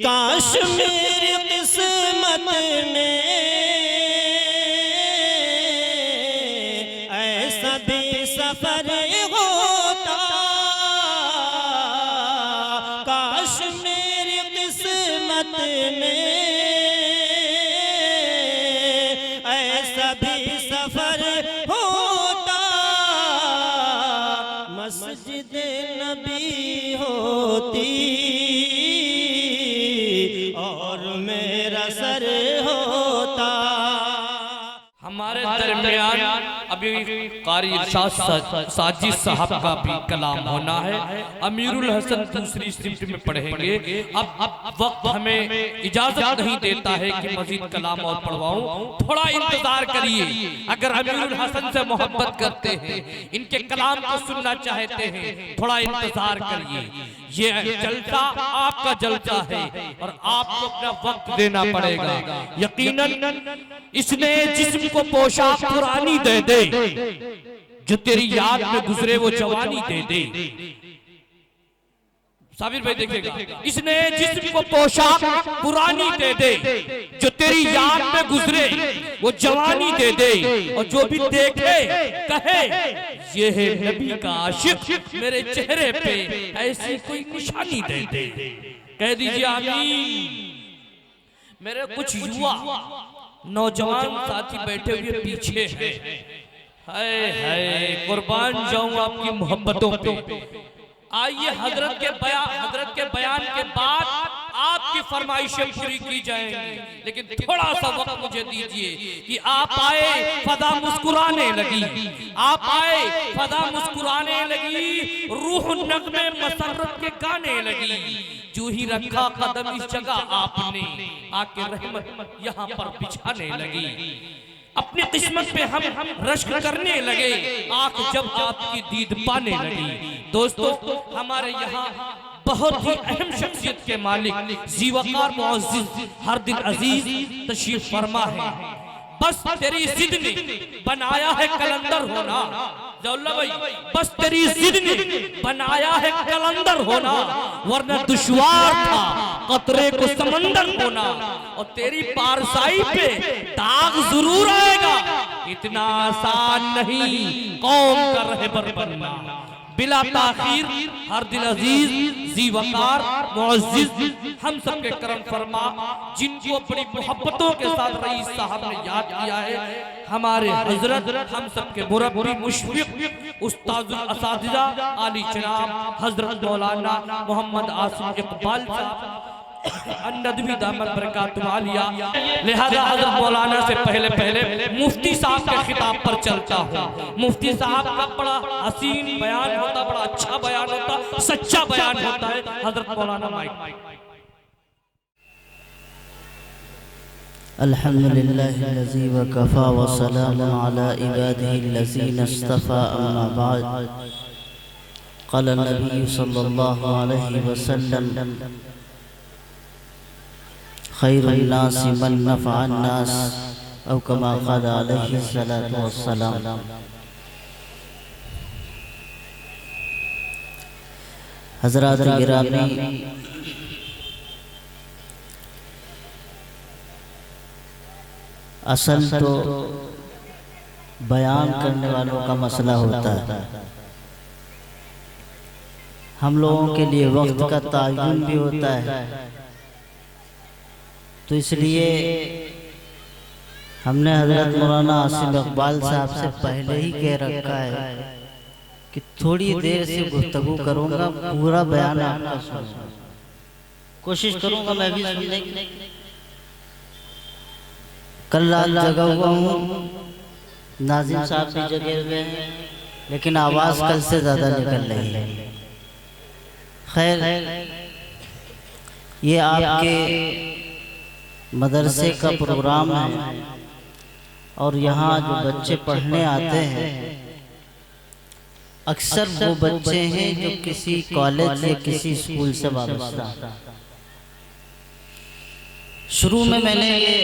काश मेरी किस्मत में ऐसा भी सफर होता, काश मेरी किस्मत में ऐसा भी सफर होता, मस्जिद नबी होती और मेरा सर होता। हमारे दरमियान अभी कारी इरशाद साजिद साहब का भी कलाम होना है। अमीरुल हसन दूसरी शिफ्ट में पढ़ेंगे। अब वक्त हमें इजाजत नहीं देता है कि मजीद कलाम और पढ़वाऊं, थोड़ा इंतजार करिए। अगर अमीरुल हसन से मोहब्बत करते हैं, इनके कलाम को सुनना चाहते हैं, थोड़ा इंतजार करिए। ये जलसा आपका जलसा है और आपको अपना वक्त देना पड़ेगा। यकीनन इसने जिस्म को पोशाक पुरानी दे दे, जो तेरी याद में गुजरे वो जवानी दे दे। साबिर भाई देखेगा, इसने जिस्म को पोशाक पुरानी दे दे, जो तेरी याद में गुजरे वो जवानी दे दे। और जो भी देखे कहे ये है नबी का आशिक, मेरे चेहरे पे ऐसी कोई निशानी दे दे। कह दीजिए आमीन। मेरे कुछ युवा नौजवान साथी बैठे हुए पीछे हैं। हाय हाय, कुर्बान जाऊं आपकी मोहब्बतों पे। आइए हजरत के बयान के बाद आपकी फरमाइशें पूरी की जाएंगी, लेकिन थोड़ा सा वक्त मुझे दीजिए कि आप आए फदा मुस्कुराने लगी, आप आए फदा मुस्कुराने लगी, रूह नगमे मसरत के गाने लगी। जो ही रखा कदम इस जगह आपने, आके रहमत यहाँ पर बिछाने लगी। अपनी किस्मत पे हम रश्क करने लगे, आंख जब आपकी दीद पाने लगी। दोस्तों, हमारे यहाँ बहुत ही अहम शख्सियत के मालिक जीवकार मुअज़्ज़िज़ हर दिन अजीज तशरीफ फरमा है। बस तेरी जिद ने बनाया है कलंदर होना, जौला भाई, बस तेरी जिद ने बनाया है कलंदर होना, वरना दुश्वार था कतरे को समंदर होना। और तेरी पारसाई पे दाग जरूर आएगा, इतना आसान नहीं कौम का रहबर बनना। बिला ताखीर हर दिल अजीज जीवकार मुअज़्ज़िज़ हम सबके करम फरमा, जिनको बड़ी मोहब्बतों के साथ रईस साहब ने याद किया है। हमारे हजरत हम सबके मुरब्बी मुशफ़िक़ उस्तादुल असातिज़ा आली जनाब हजरत मौलाना मोहम्मद आसिम इकबाल साहब अन्नदवी दामत बरकातुहु आलिया। लिहाजा हजरत मौलाना से पहले मुफ्ती साहब के खिताब पर चलता हूँ। मुफ्ती साहब का बड़ा हसीन बयान होता, बड़ा अच्छा बयान होता, सच्चा बयान होता है। हजरत मौलाना माइक। अल्हम्दुलिल्लाहिल्लज़ी वकफ़ा व सलामुन अला इबादिहिल्लज़ीना इस्तफ़ा, अम्मा बअद। क़ाल नबी सल्लल्लाहु अलैहि वसल्लम खैरुन नास मन नफ़अन नास, औ कमा क़ाल अलैहि सलातु वस्सलाम। हज़रात गिरामी, असल तो बयान करने वालों का मसला होता है। हम लोगों के लिए वक्त का तायुन भी होता है, तो इसलिए हमने हजरत मौलाना आसिम इकबाल साहब से पहले ही कह रखा है कि थोड़ी देर से गुफ्तगू करूंगा, पूरा बयान आपका सुनूंगा, कोशिश करूंगा मैं भी सुनने की। कल रात जगा हुआ हूँ, नाज़िम साहब भी जगे हुए हैं, लेकिन आवाज़ कल से ज़्यादा निकल रही है। खैर, ये आपके मदरसे का प्रोग्राम है और यहाँ जो बच्चे पढ़ने आते हैं अक्सर वो बच्चे हैं जो किसी कॉलेज या किसी स्कूल से वाबस्ता। शुरू में मैंने ये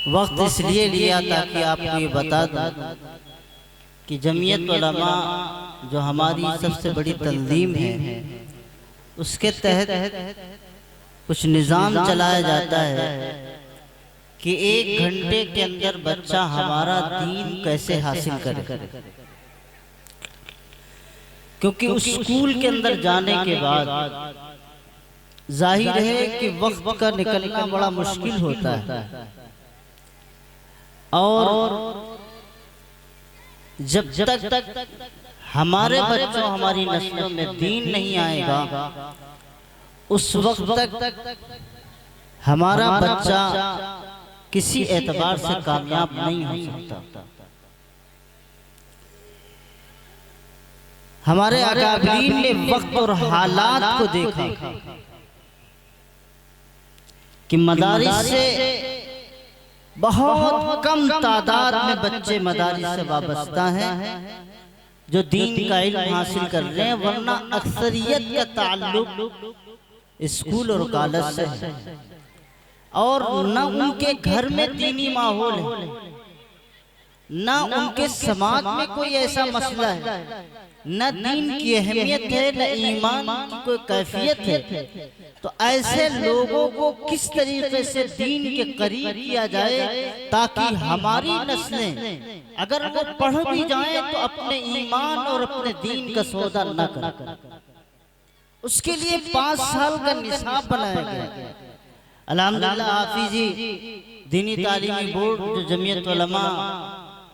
वक्त इसलिए लिया ताकि आपको ये बता दूं कि जमीयत उलमा जो हमारी सबसे बड़ी तंजीम है, उसके तहत कुछ निज़ाम चलाया जाता है कि 1 घंटे के अंदर बच्चा हमारा दीन कैसे हासिल करे, क्योंकि उस स्कूल के अंदर जाने के बाद जाहिर है कि वक्त का निकलना बड़ा मुश्किल होता है, और जब तक हमारे बच्चों हमारी नस्लों में दीन नहीं आएगा उस वक्त तक हमारा बच्चा किसी एतबार से कामयाब नहीं हो सकता। हमारे अकाबरीन ने वक्त और हालात को देखा कि मदारिस से बहुत कम तादाद में बच्चे मदारिस से वाबस्ता हैं जो दीन का इल्म हासिल कर रहे हैं, वरना अक्सरियत का ताल्लुक स्कूल और कॉलेज से है, और न उनके घर में दीनी माहौल है, न उनके समाज में कोई ऐसा मसला है, न दीन की अहमियत है, न ईमान की कोई कैफियत है। तो ऐसे लोगों को किस तरीके से दीन के करीब किया जाए ताकि हमारी नस्लें अगर वो पढ़ भी जाएं तो अपने ईमान और अपने दीन का सौदा न करें। उसके लिए 5 साल का निसाब बनाया गया। अल्हम्दुलिल्लाह हाफिजी दीनी तालीमी बोर्ड जो जमीयत उलमा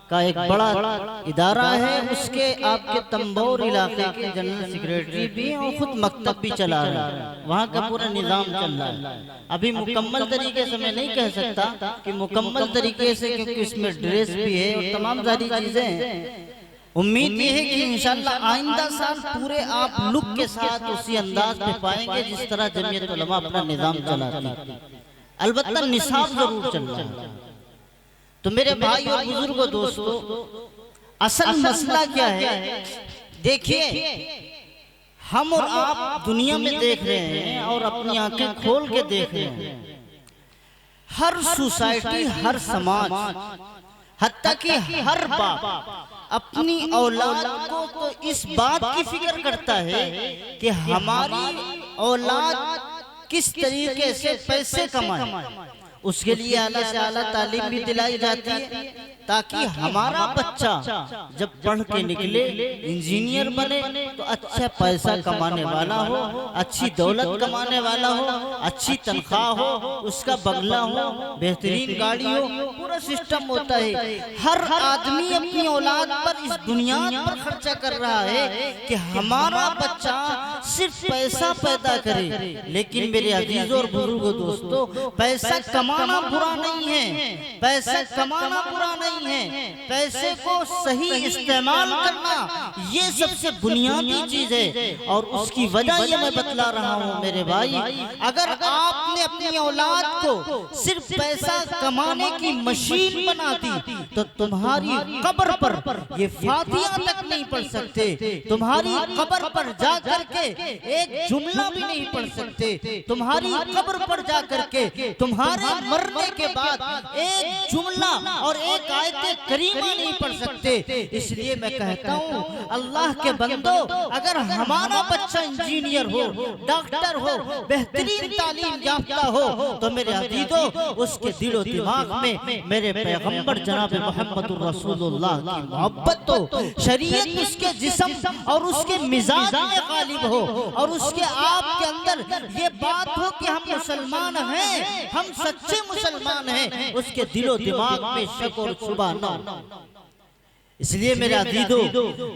का एक बड़ा इदारा है, उसके आपके तंबोर इलाके के जनरल सेक्रेटरी भी हैं और खुद मकतब भी चला रहे हैं, वहाँ का पूरा निज़ाम चल रहा है। अभी मुकम्मल तरीके से मैं नहीं कह सकता कि मुकम्मल तरीके से, क्योंकि इसमें ड्रेस भी है और तमाम सारी चीजें हैं। उम्मीद ये है कि इंशाअल्लाह आइंदा साल पूरे आप लुक के साथ उसी अंदाज में पाएंगे जिस तरह जमीयत उलमा अपना निज़ाम चलाती है। अलबत्ता निसाब जरूर चल रहा है। तो मेरे भाई और बुजुर्गों दोस्तों, असल मसला क्या है? देखिए, हम और आप दुनिया में देख रहे हैं और अपनी आंखें खोल के देख रहे हैं, हर सोसाइटी, हर समाज, हत्ता कि हर बाप अपनी औलाद को तो इस बात की फिक्र करता है कि हमारी औलाद किस तरीके से पैसे कमाए। उसके लिए आला से आला तालीम भी दिलाई जाती है ताकि हमारा बच्चा जब पढ़ के निकले, इंजीनियर बने तो अच्छा पैसा कमाने वाला हो, अच्छी दौलत कमाने वाला हो, अच्छी तनख्वाह हो, उसका बंगला हो, बेहतरीन गाड़ी हो, पूरा सिस्टम होता है। हर आदमी अपनी औलाद पर, इस बुनियाद पर खर्चा कर रहा है कि हमारा बच्चा सिर्फ पैसा पैदा करे। लेकिन मेरे अजीजों और बुजुर्गों दोस्तों, पैसा कमाना बुरा नहीं है, पैसा कमाना बुरा नहीं है, पैसे को सही इस्तेमाल करना ये सबसे बुनियादी चीज है। और उसकी वजह ये मैं बतला रहा हूँ मेरे भाई, अगर आपने अपनी औलाद को सिर्फ पैसा कमाने की मशीन बना दी तो तुम्हारी कब्र पर ये फातिहा तक नहीं पढ़ सकते, तुम्हारी कब्र पर जा करके एक जुमला भी नहीं पढ़ सकते, तुम्हारी कब्र पर जा करके तुम्हारे मरने के बाद एक जुमला और एक आयत करीमा नहीं पढ़ सकते। इसलिए मैं कहता हूँ अल्लाह के बंदो, अगर हमारा बच्चा इंजीनियर हो, डॉक्टर हो, बेहतरीन तालीम याफ्ता हो, तो मेरे अजीजों उसके दिलो दिमाग में मेरे पैगंबर जनाब मोहम्मद रसूलुल्लाह की मोहब्बत हो, शरीयत उसके जिस्म और उसके मिजाज में गालिब हो, और उसके आप के अंदर ये बात हो कि हम मुसलमान हैं, हम सच्चे मुसलमान हैं, उसके दिलो दिमाग में शक और शुबा न हो। इसलिए मेरे अजीजों,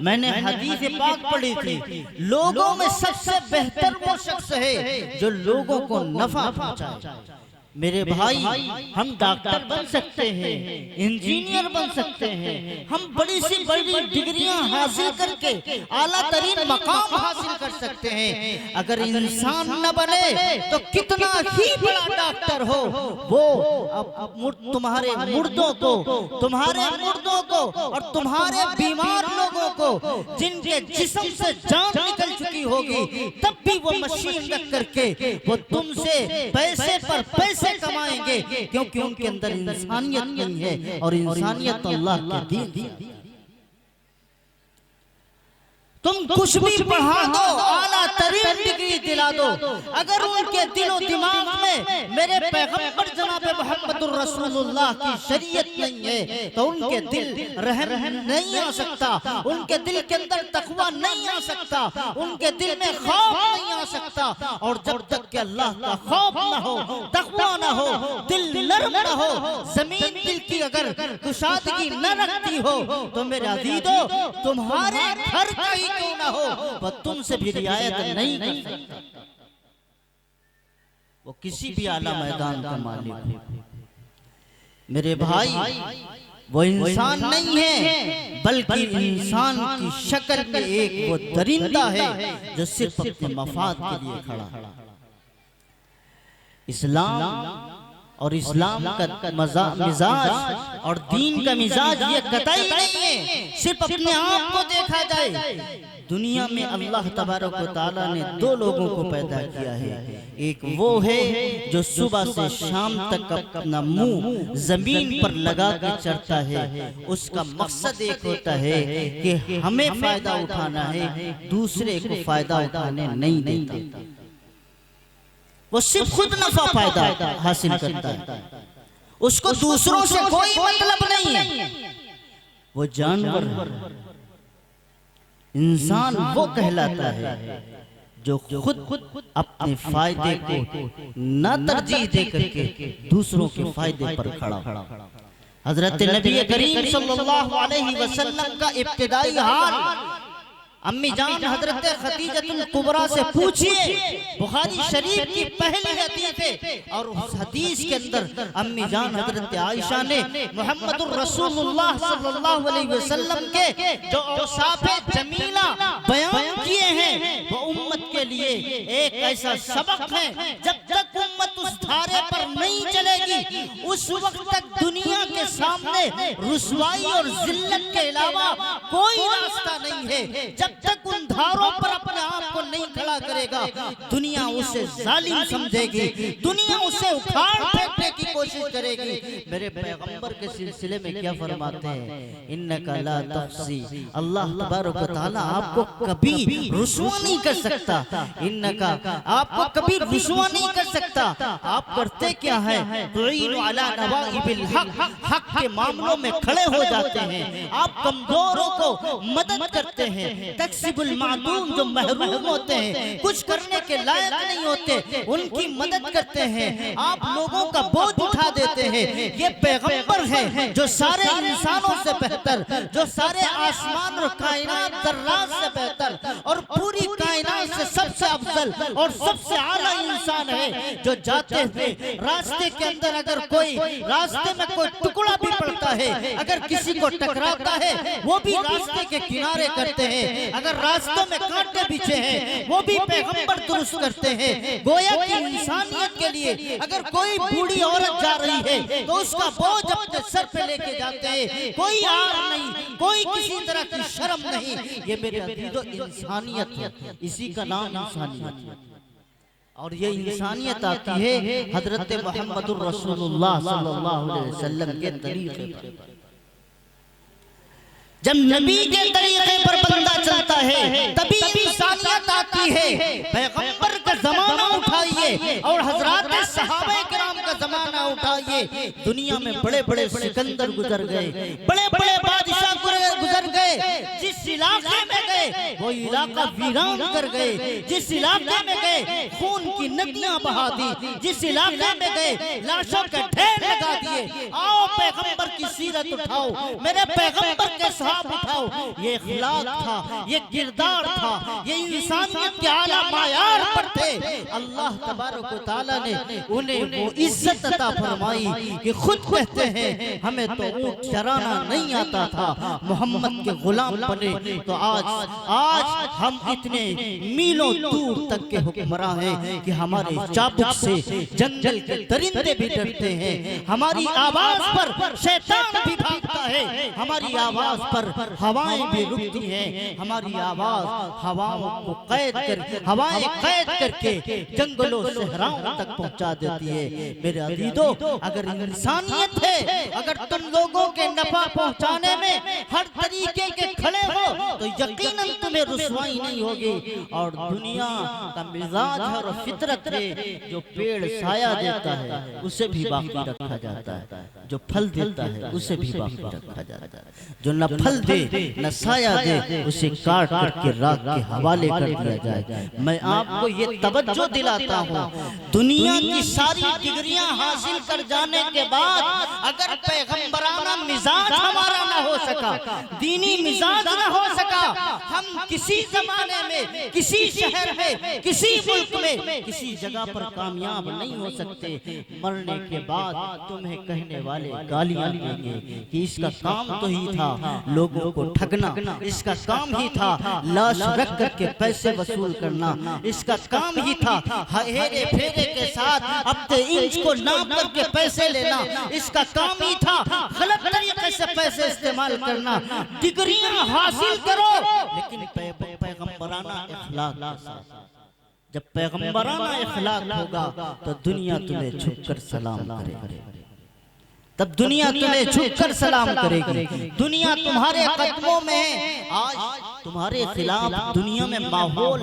मैंने हदीस पाक पढ़ी थी, लोगों में सबसे बेहतर वो शख्स है जो लोगों को नफा पहुंचाए। मेरे भाई, हम डॉक्टर बन सकते हैं, इंजीनियर बन सकते हैं, हम बड़ी सी बड़ी डिग्रियां हासिल करके आला तरीन मकाम हासिल कर सकते हैं। अगर इंसान न बने तो कितना ही बड़ा डॉक्टर हो, वो तुम्हारे मुर्दों को और तुम्हारे बीमार लोगों को जिनके जिस्म से जान निकल चुकी होगी, तब भी वो मशीन रख करके वो तुमसे पैसे पर पैसे कमाएंगे, क्योंकि उनके अंदर इंसानियत नहीं है, और इंसानियत अल्लाह के दीन। तुम कुछ भी पढ़ा दो, आला तरीन डिग्री दिला दो, अगर उनके दिलो दिमाग में मेरे पैगंबर जनाब मोहम्मदुर रसूलुल्लाह की शरीयत नहीं है तो उनके दिल रहम नहीं आ सकता, उनके दिल के अंदर तकवा नहीं आ सकता, उनके दिल में खौफ नहीं आ सकता। और जब तक कि अल्लाह का खौफ ना हो, तकवा ना हो, दिल नरम ना हो, जमीन दिल की अगर कुशादगी न रखती हो तो मेरे अजीजों तुम्हारे घर का ही क्यों ना हो वह तुमसे भी रियायत नहीं कर सकता। वो किसी भी आला मैदान का मालिक हो मेरे भाई, वो इंसान नहीं है बल्कि इंसान की शक्ल में एक वो दरिंदा है जो सिर्फ अपने मफाद के लिए खड़ा है। इस्लाम और इस्लाम का मिजाज और दीन का मिजाज ये कतई नहीं है सिर्फ अपने आप को देखा जाए। दुनिया में अल्लाह तबारक व तआला ने दो लोगों को पैदा किया है, एक वो है जो सुबह से शाम तक अपना मुंह जमीन पर लगा के चढ़ता है, उसका मकसद एक होता है कि हमें फायदा उठाना है, दूसरे को फायदा उठाने नहीं देता। वो सिर्फ खुद नफा फायदा हासिल करता है, उसको दूसरों से कोई मतलब नहीं है। वो जानवर, इंसान वो कहलाता है जो खुद अपने फायदे को न तरजीह दे करके दूसरों के फायदे पर खड़ा। हजरत नबी करीम सल्लल्लाहु अलैहि वसल्लम का इब्तिदाई हाल अम्मी जान हजरत खदीजतुल कुबरा से पूछिए, बुखारी शरीफ की पहली हदीस है और उस हदीस के अंदर अम्मी जान हजरत आयशा ने मोहम्मदुर रसूलुल्लाह सल्लल्लाहु अलैहि वसल्लम के जो औसाफे जमीला बयान किए हैं वो उम्मत के लिए एक ऐसा सबक है, जब तक उम्मत उस धारे पर नहीं चलेगी उस वक्त तक दुनिया के सामने रुसवाई और जिल्लत के अलावा कोई रास्ता नहीं है। जब तक उन धारों पर अपने आप को नहीं खड़ा करेगा दुनिया उसे जालिम समझेगी, दुनिया उसे उखाड़ फेंकने की कोशिश करेगी। मेरे पैगंबर के सिलसिले में क्या फरमाते हैं, इन्नका ला तफसी, अल्लाह तबारक व तआला आपको कभी रुसवा नहीं कर सकता, इन्नका आपको कभी रुसवा नहीं कर सकता। आप करते क्या है, तुईनु अला नवाइबिल हक, हक के मामलों में खड़े हो जाते हैं, आप कमजोरों को मदद करते हैं, तक्सिबुल मादूम जो महरूम होते हैं, कुछ करने के लायक नहीं होते, उनकी मदद करते हैं, आप लोगों का बोझ उठा देते हैं। ये पैगंबर है जो सारे इंसानों से बेहतर, जो सारे आसमान और कायनात जर्रात से बेहतर और पूरी कायनात से सबसे अफजल और सबसे आला इंसान है, जो जाते हुए रास्ते के अंदर अगर कोई रास्ते में कोई टुकड़ा भी पड़ता है, अगर किसी को टकराता है वो भी रास्ते के किनारे करते हैं, अगर रास्तों में कांटे बिछे हैं वो भी पैगंबर दुरुस्त करते हैं। गोया की इंसानियत के लिए अगर कोई बूढ़ी औरत जा रही है तो उसका बोझ अपने सर पे लेके जाते हैं, कोई आर नहीं, कोई किसी तरह की शर्म नहीं। ये मेरे अजीजों इंसानियत है, इसी का नाम इंसानियत है। और ये इंसानियत आती है हजरत मोहम्मदुर रसूलुल्लाह सल्लल्लाहु अलैहि वसल्लम के तरीके पर। जब नबी के तरीके पर बंदा चलता है तभी इंसानियत आती है। पैगंबर का जमाना उठाइए और हजरात सहाबा किराम का जमाना उठाइए, दुनिया में बड़े बड़े सिकंदर गुजर गए, बड़े बड़े बादशाह गुजर गए, जिस इलाके में गए वो इलाका वीरान कर गए, जिस इलाके में गए खून की नदियां बहा दी, जिस इलाके में गए लाशों का ढेर लगा दिए। आओ पैगंबर की सीरत उठाओ, मेरे पैगंबर के सहाब उठाओ। ये इखलाक था, ये किरदार था, ये इंसानियत के आला मायार पर थे। अल्लाह तबारक व तआला ने उन्हें वो इज्जत अता फरमाई कि खुद कहते हैं हमें तो ऊंट चराना नहीं आता था, मोहम्मद के गुलाम बने तो आज हम इतने मीलों दूर तक के हुक्मरां हैं कि हमारे चाबुक से जंगल के दरिंदे भी डरते हैं, हमारी आवाज पर शैतान भी भागता है, हमारी आवाज पर हवाएं भी रुकती हैं, हमारी आवाज हवाओं को हवाएं कैद करके जंगलों सहराओं तक पहुंचा देती है। मेरे अजीजों अगर इंसानियत है, अगर तुम लोगों के नफा पहुंचाने में हर तरीके के खड़े हो तो यकीनन तुम्हें रुसवाई नहीं होगी। और दुनिया का मिजाज और फितरत है, जो पेड़ साया देता है उसे भी बाकी रखा जाता है, जो फल देता है उसे भी बाकी रखा जाता है। जो न फल दे न साया दे उसे काट करके राख के हवाले कर दिया जाए। मैं आपको ये तवज्जो दिलाता हूँ, दुनिया की सारी डिग्रियां हासिल कर जाने के बाद अगर पैगंबराना मिजाज हमारा न हो सका, दीनी मिजाज न हो सका, हम किसी जमाने में, किसी शहर में, किसी मुल्क में, किसी जगह पर कामयाब नहीं हो सकते। मरने के बाद तुम्हें कहने वाले गालियां देंगे कि इसका काम तो ही था लोगों को ठगना, इसका काम ही था लाश रख करके पैसे वसूल करना, इसका काम ही था हेरे फेरे के साथ अपने इंच को नाप करके पैसे लेना, इसका काम ही था गलत तरीके से पैसे इस्तेमाल करना। डिग्रियां हासिल करो लेकिन पैगंबराना इखलाक के साथ। जब पैगंबराना इखलाक होगा तो दुनिया तुम्हें झुककर सलाम करेगी, तब दुनिया तुम्हें झुककर सलाम करेगी। दुनिया तुम्हारे कदमों में है। आज तुम्हारे खिलाफ दुनिया में माहौल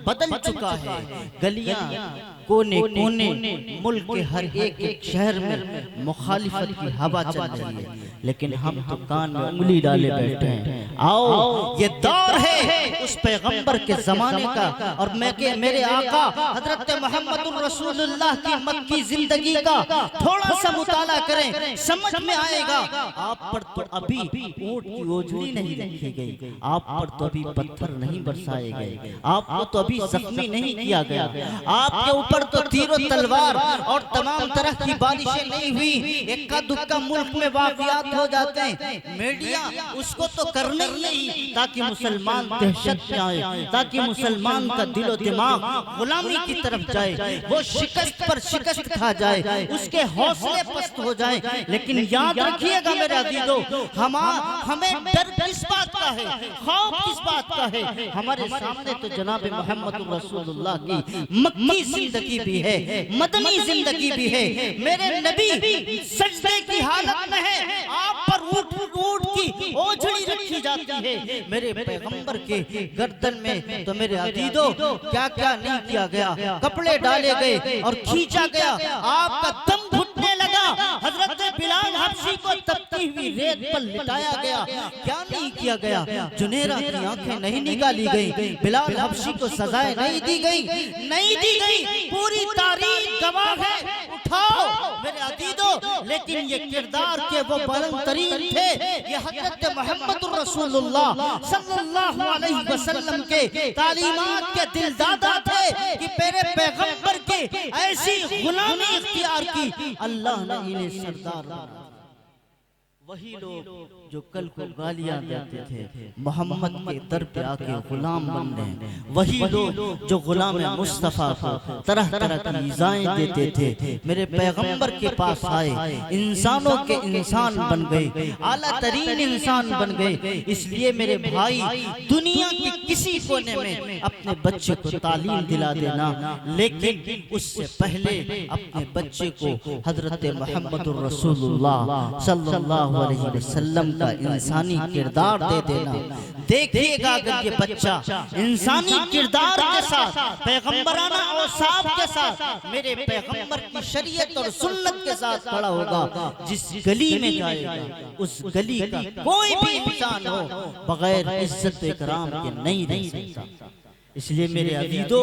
बदल चुका है। गलियां कोने कोने मुल्क के हर एक शहर में मुखालिफत की हवा चल रही है, लेकिन हम तो कान में उंगली डाले बैठे हैं। आओ ये दौर है उस पैगंबर के जमाने का, और मेरे आका हजरत मोहम्मद रसूलुल्लाह की मक्की जिंदगी का थोड़ा सा मुताला करें, समझ में आएगा। आप पर तो अभी ऊंट की ओझली नहीं रखी गई, आप पर तो अभी पत्थर नहीं बरसाए गए, आपको तो अभी जख्मी नहीं किया गया, आपके ऊपर तो तीरों तलवार और तमाम तरह की बारिशें नहीं हुई। इक्का दुक्का मुल्क में वाक़ियात हो जाते हैं, मीडिया उसको तो करना ही नहीं ताकि मुसलमान दहशत में आए, ताकि मुसलमान का दिलो दिमाग गुलामी की तरफ जाए, वो शिकस्त पर शिकस्त खा जाए, उसके हौसले पस्त हो जाए। लेकिन याद रखिएगा मेरे अजीजों, हमें डर किस बात का है, खौफ किस बात का है? हमारे सामने तो जनाब मोहम्मद रसूलुल्लाह की मक्की जिंदगी भी है, मदनी जिंदगी भी है। मेरे नबी सजदे की हालत में है, आप पर ऊंट की ओझड़ी रखी जाती है। मेरे पैगंबर के गर्दन में तो मेरे अजीजों क्या क्या नहीं किया गया, कपड़े डाले गए और खींचा गया, आपका दम घुटने लगा। हजरत बिलाल हबशी को तपती हुई रेत पर लिटाया गया, क्या नहीं किया गया? जुनेरा की आंखें नहीं निकाली गई, बिलाल हबशी को सजाएं नहीं दी गई, नहीं दी गई। पूरी तारीख गवाह है, उठाओ मेरे अजीजों। लेकिन ये किरदार के वो बुलंद तरीन थे, ये हजरत मोहम्मद रसूलुल्लाह सल्लल्लाहु अलैहि वसल्लम के तालीमात के दिलदादा थे कि मेरे पैगंबर के ऐसी गुलामी इख्तियार की अल्लाह ने इन्हें सरदार बनाया। वही लोग जो कल को गालियां देते थे मोहम्मद के दर पे आके गुलाम बन रहे, वही लोग जो गुलाम मुस्तफा को तरह तरह की इज़ाएं देते थे, मेरे पैगंबर के पास आए, इंसानों के इंसान बन गए, आला तरीन इंसान बन गए। इसलिए मेरे भाई, दुनिया के किसी कोने में अपने बच्चे को तालीम दिला देना, लेकिन उससे पहले अपने बच्चे को हजरत मोहम्मद रसूलुल्लाह सल्लल्लाहु अलैहि वसल्लम का इंसानी किरदार दे देना। देखिएगा अगर ये बच्चा इंसानी किरदार के साथ, पैगंबराना औसाफ के साथ, मेरे पैगंबर की शरीयत और सुन्नत के साथ खड़ा होगा, जिस गली में जाएगा उस गली का कोई भी इंसान हो बगैर इज्जत इकराम के नहीं रह सकता। इसलिए मेरे अजीजों,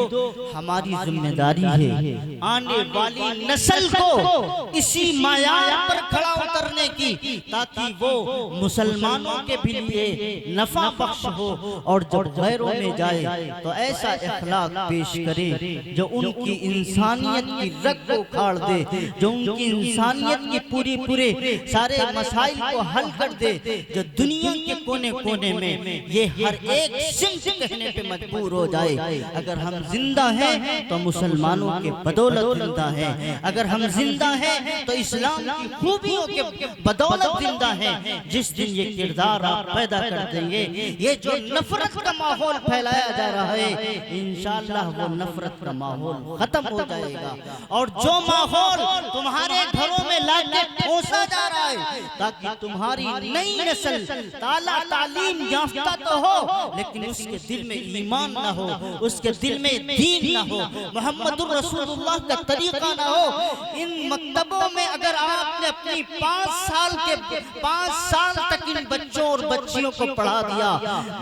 हमारी जिम्मेदारी है आने वाली नस्ल को इसी मायार पर खड़ा उतरने की, ताकि वो मुसलमानों के भी लिए नफा बख्श हो, और जब गैरों में जाए तो ऐसा इखलाक पेश करे जो उनकी इंसानियत की रग को उखाड़ दे, जो उनकी इंसानियत के पूरे सारे मसाइल को हल कर दे, जो दुनिया के कोने कोने में ये हर एक सिंह कहने पे मजबूर हो जाए जाए। अगर हम जिंदा हैं तो मुसलमानों के बदौलत जिंदा हैं, अगर हम जिंदा हैं तो इस्लाम की खूबियों के बदौलत जिंदा हैं। जिस दिन ये किरदार आप पैदा कर देंगे, ये जो नफरत का माहौल फैलाया जा रहा है, इंशाअल्लाह वो नफरत का माहौल खत्म हो जाएगा। और जो माहौल तुम्हारे घरों में लाके ठोसा जा रहा है, ताकि तुम्हारी नई नस्ल ताला तालीम याफ्ता तो हो, लेकिन उसके दिल में ईमान ना हो, उसके दिल में दीन ना हो, मोहम्मदुर रसूलुल्लाह का तरीका ना हो। इन मक्तबों में अगर आपने अपनी 5 साल तक इन बच्चों और बच्चियों को पढ़ा दिया,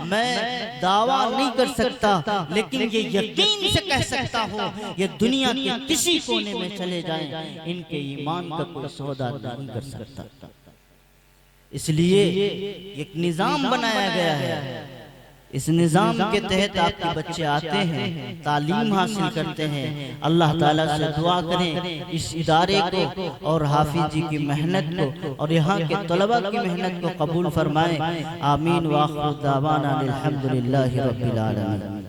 मैं दावा नहीं कर सकता, लेकिन ये यकीन से कह सकता हूँ, ये दुनिया के किसी कोने में चले जाएं, इनके ईमान का कोई सौदा नहीं कर सकता। इसलिए एक निजाम बनाया गया है। इस निजाम के तहत आपके बच्चे आते हैं, तालीम हासिल करते हैं। अल्लाह ताला से दुआ करें इस इदारे को और हाफिज जी की मेहनत को और यहाँ के तलबा की मेहनत को कबूल फरमाएं। आमीन। व आखिर दावाना अल्हम्दुलिल्लाहि रब्बिल आलमीन।